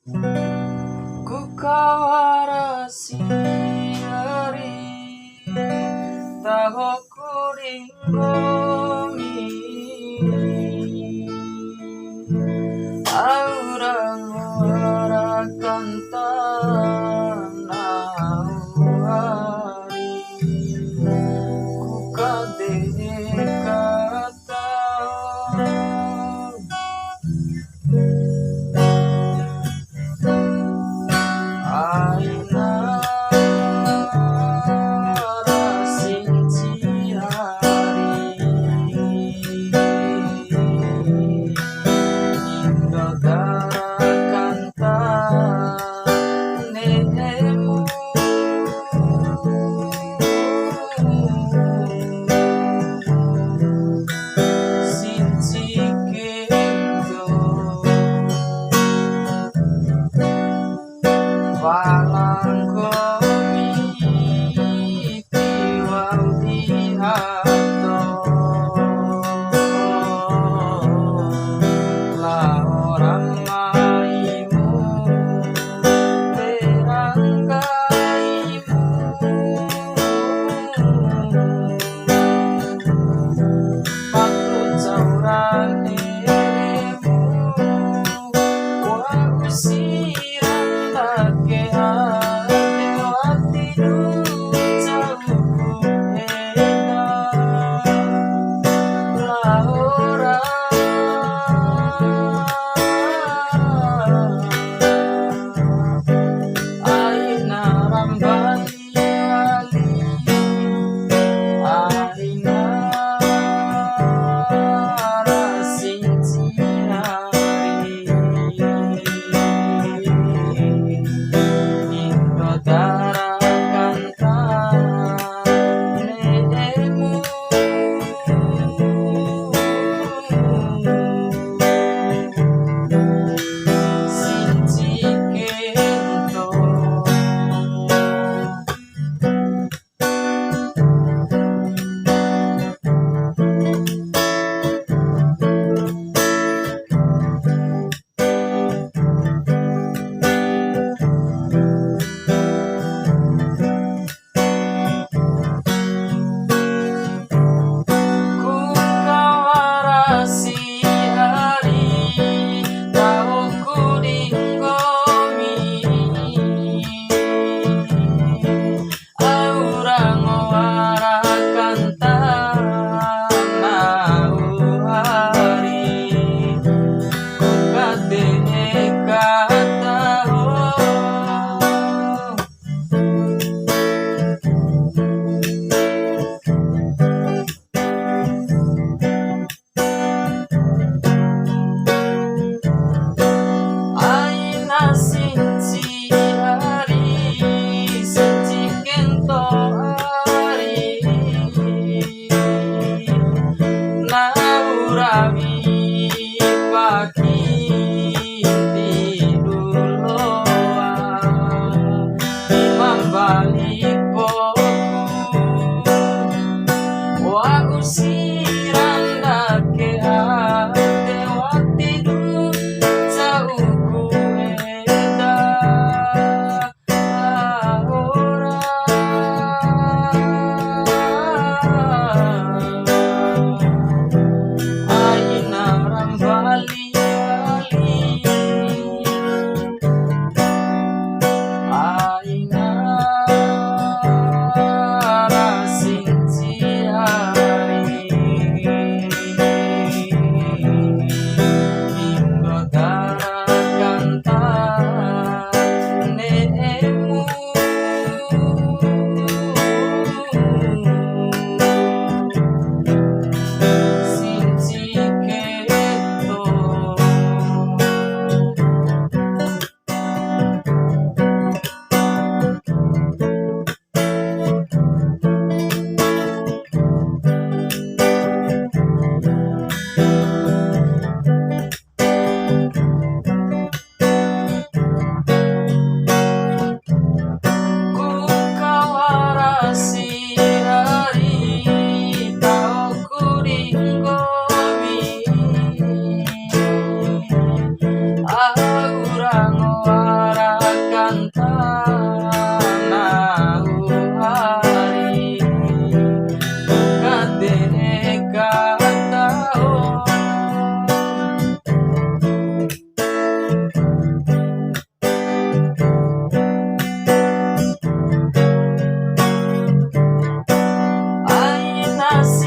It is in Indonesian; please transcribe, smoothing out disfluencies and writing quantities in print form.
Ku kawarasi hari tahu kuringgomi aurang warakan tanah hari ku kadeh kata aina rasinci hari hingga garakan tanemu sinci kendo walang komi tiwau dihato lah orang maimu teranggaimu waktu jauranemu wa usiran lake hati jauh beda lah aina rambali wali aina rasinci hari hingga garakan tanemu sinci kento ku kawarasi hari tahu kuringgomi aurang warakan tanah hari ku kadeh kata aina sinci hari sinci kento hari naurawi pagi tidur loa imam balik wa usiran lake hati waktu jauh beda aina rambali wali aina rasinci hari kasih